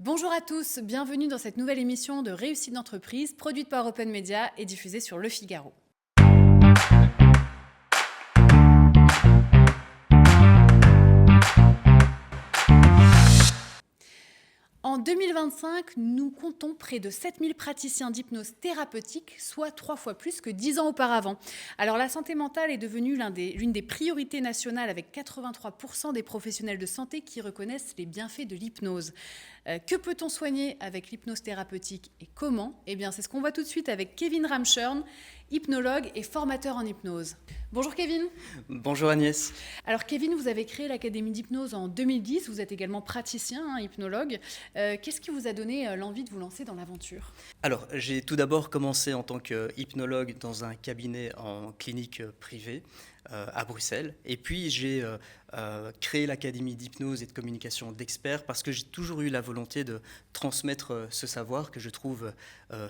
Bonjour à tous, bienvenue dans cette nouvelle émission de Réussite d'entreprise produite par Open Media et diffusée sur Le Figaro. En 2025, nous comptons près de 7000 praticiens d'hypnose thérapeutique, soit 3 fois plus que 10 ans auparavant. Alors la santé mentale est devenue l'une des priorités nationales avec 83% des professionnels de santé qui reconnaissent les bienfaits de l'hypnose. Que peut-on soigner avec l'hypnose thérapeutique et comment ? Eh bien, c'est ce qu'on voit tout de suite avec Kevin Ramschurn, hypnologue et formateur en hypnose. Bonjour Kevin. Bonjour Agnès. Alors Kevin, vous avez créé l'Académie d'hypnose en 2010, vous êtes également praticien, hypnologue. Qu'est-ce qui vous a donné l'envie de vous lancer dans l'aventure ? Alors, j'ai tout d'abord commencé en tant qu'hypnologue dans un cabinet en clinique privée à Bruxelles. Et puis, j'ai créé l'Académie d'hypnose et de communication d'experts parce que j'ai toujours eu la volonté de transmettre ce savoir que je trouve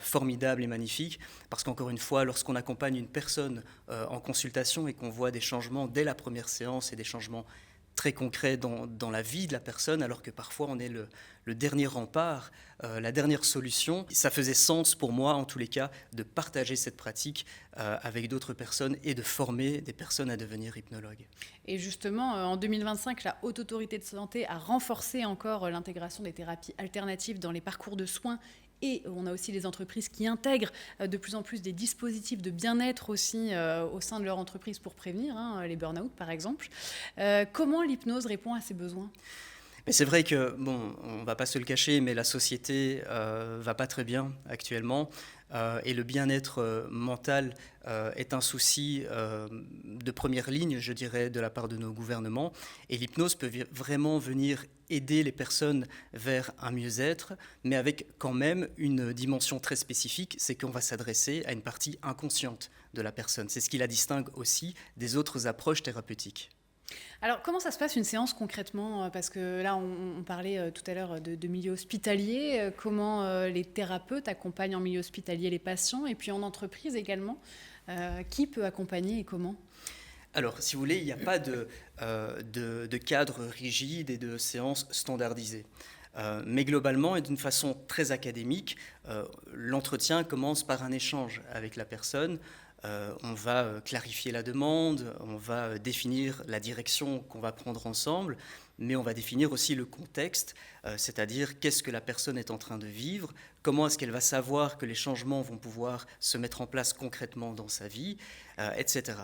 formidable et magnifique. Parce qu'encore une fois, lorsqu'on accompagne une personne en consultation et qu'on voit des changements dès la première séance et des changements très concrets dans la vie de la personne, alors que parfois on est le dernier rempart, la dernière solution. Ça faisait sens pour moi, en tous les cas, de partager cette pratique avec d'autres personnes et de former des personnes à devenir hypnologues. Et justement, en 2025, la Haute Autorité de Santé a renforcé encore l'intégration des thérapies alternatives dans les parcours de soins. Et on a aussi des entreprises qui intègrent de plus en plus des dispositifs de bien-être aussi au sein de leur entreprise pour prévenir les burn-out par exemple. Comment l'hypnose répond à ces besoins ? Mais c'est vrai que, on ne va pas se le cacher, mais la société va pas très bien actuellement. Et le bien-être mental est un souci de première ligne, je dirais, de la part de nos gouvernements. Et l'hypnose peut vraiment venir aider les personnes vers un mieux-être, mais avec quand même une dimension très spécifique, c'est qu'on va s'adresser à une partie inconsciente de la personne. C'est ce qui la distingue aussi des autres approches thérapeutiques. Alors, comment ça se passe une séance concrètement ? Parce que là, on parlait tout à l'heure de milieu hospitalier, comment les thérapeutes accompagnent en milieu hospitalier les patients, et puis en entreprise également. Qui peut accompagner et comment ? Alors, si vous voulez, il n'y a pas de cadre rigide et de séance standardisée. Mais globalement, et d'une façon très académique, l'entretien commence par un échange avec la personne. On va clarifier la demande, on va définir la direction qu'on va prendre ensemble, mais on va définir aussi le contexte, c'est-à-dire qu'est-ce que la personne est en train de vivre, comment est-ce qu'elle va savoir que les changements vont pouvoir se mettre en place concrètement dans sa vie, etc.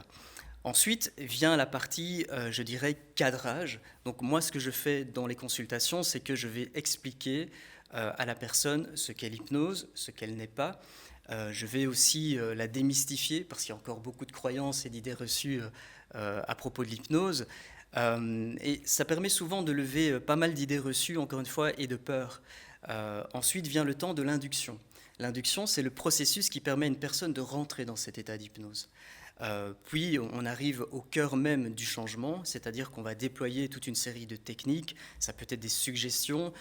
Ensuite vient la partie, je dirais, cadrage. Donc moi, ce que je fais dans les consultations, c'est que je vais expliquer à la personne ce qu'est l'hypnose, ce qu'elle n'est pas. Je vais aussi la démystifier, parce qu'il y a encore beaucoup de croyances et d'idées reçues à propos de l'hypnose. Et ça permet souvent de lever pas mal d'idées reçues, encore une fois, et de peur. Ensuite vient le temps de l'induction. L'induction, c'est le processus qui permet à une personne de rentrer dans cet état d'hypnose. Puis on arrive au cœur même du changement, c'est-à-dire qu'on va déployer toute une série de techniques. Ça peut être des suggestions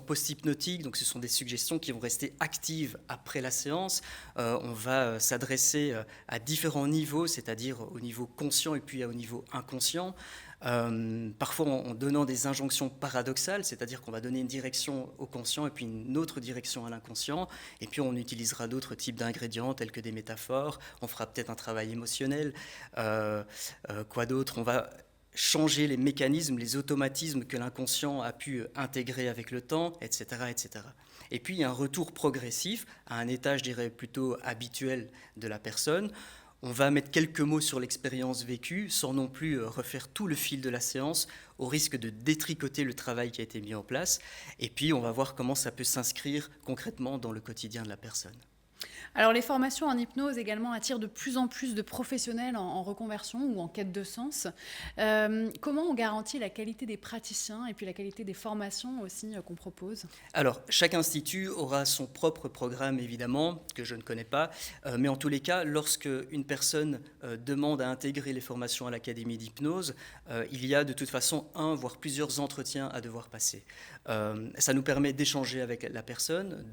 post-hypnotiques, donc ce sont des suggestions qui vont rester actives après la séance. On va s'adresser à différents niveaux, c'est-à-dire au niveau conscient et puis au niveau inconscient. Parfois en donnant des injonctions paradoxales, c'est-à-dire qu'on va donner une direction au conscient et puis une autre direction à l'inconscient, et puis on utilisera d'autres types d'ingrédients tels que des métaphores, on fera peut-être un travail émotionnel, quoi d'autre, on va changer les mécanismes, les automatismes que l'inconscient a pu intégrer avec le temps, etc., etc. Et puis il y a un retour progressif à un état, je dirais, plutôt habituel de la personne. On va mettre quelques mots sur l'expérience vécue, sans non plus refaire tout le fil de la séance, au risque de détricoter le travail qui a été mis en place. Et puis, on va voir comment ça peut s'inscrire concrètement dans le quotidien de la personne. Alors les formations en hypnose également attirent de plus en plus de professionnels en reconversion ou en quête de sens. Comment on garantit la qualité des praticiens et puis la qualité des formations aussi qu'on propose ? Alors, chaque institut aura son propre programme, évidemment, que je ne connais pas, mais en tous les cas, lorsque une personne demande à intégrer les formations à l'Académie d'hypnose, il y a de toute façon un, voire plusieurs entretiens à devoir passer. Ça nous permet d'échanger avec la personne,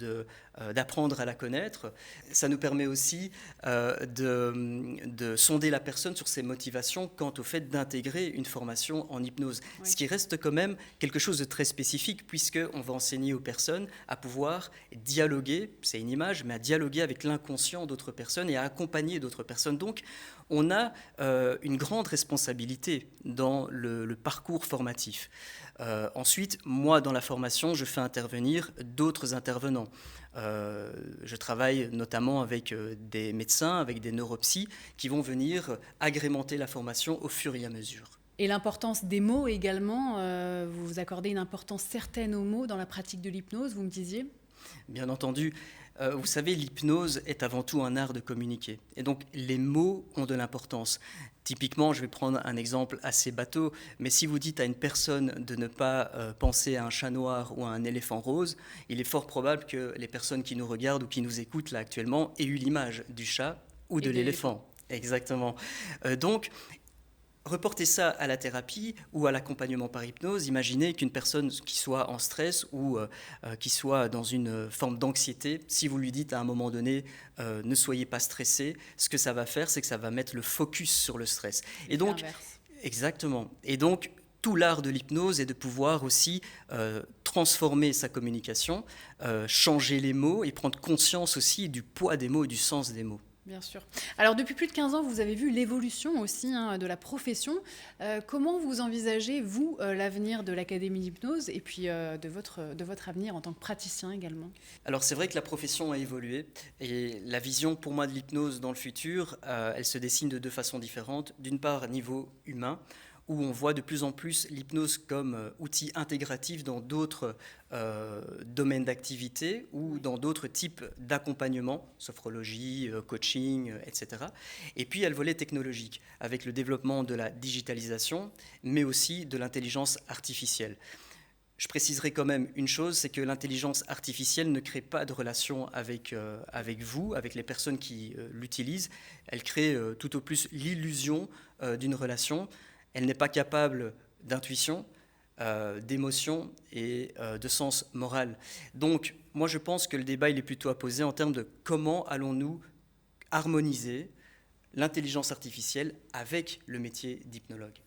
d'apprendre à la connaître, Ça nous permet aussi de sonder la personne sur ses motivations quant au fait d'intégrer une formation en hypnose. Oui. Ce qui reste quand même quelque chose de très spécifique, puisqu'on va enseigner aux personnes à pouvoir dialoguer, c'est une image, mais à dialoguer avec l'inconscient d'autres personnes et à accompagner d'autres personnes. Donc, on a une grande responsabilité dans le parcours formatif. Ensuite, moi, dans la formation, je fais intervenir d'autres intervenants. Je travaille notamment avec des médecins, avec des neuropsys, qui vont venir agrémenter la formation au fur et à mesure. Et l'importance des mots également, vous accordez une importance certaine aux mots dans la pratique de l'hypnose, vous me disiez ? Bien entendu, vous savez, l'hypnose est avant tout un art de communiquer. Et donc, les mots ont de l'importance. Typiquement, je vais prendre un exemple assez bateau, mais si vous dites à une personne de ne pas penser à un chat noir ou à un éléphant rose, il est fort probable que les personnes qui nous regardent ou qui nous écoutent là actuellement aient eu l'image du chat ou de l'éléphant. Exactement. Donc, reporter ça à la thérapie ou à l'accompagnement par hypnose, imaginez qu'une personne qui soit en stress ou qui soit dans une forme d'anxiété, si vous lui dites à un moment donné ne soyez pas stressé, ce que ça va faire, c'est que ça va mettre le focus sur le stress. Et donc, l'inverse. exactement. Et donc, tout l'art de l'hypnose est de pouvoir aussi transformer sa communication, changer les mots et prendre conscience aussi du poids des mots et du sens des mots. Bien sûr. Alors, depuis plus de 15 ans, vous avez vu l'évolution aussi de la profession. Comment vous envisagez, vous, l'avenir de l'Académie d'hypnose et puis de votre avenir en tant que praticien également ? Alors, c'est vrai que la profession a évolué et la vision pour moi de l'hypnose dans le futur, elle se dessine de deux façons différentes. D'une part, niveau humain, où on voit de plus en plus l'hypnose comme outil intégratif dans d'autres domaines d'activité ou dans d'autres types d'accompagnement, sophrologie, coaching, etc. Et puis, il y a le volet technologique, avec le développement de la digitalisation, mais aussi de l'intelligence artificielle. Je préciserai quand même une chose, c'est que l'intelligence artificielle ne crée pas de relation avec vous, avec les personnes qui l'utilisent. Elle crée tout au plus l'illusion d'une relation. Elle n'est pas capable d'intuition, d'émotion et de sens moral. Donc, moi, je pense que le débat il est plutôt à poser en termes de comment allons-nous harmoniser l'intelligence artificielle avec le métier d'hypnologue.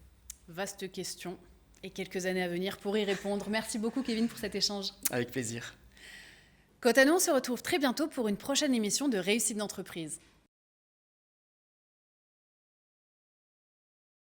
Vaste question et quelques années à venir pour y répondre. Merci beaucoup, Kevin, pour cet échange. Avec plaisir. Quant à nous, on se retrouve très bientôt pour une prochaine émission de Réussite d'entreprise.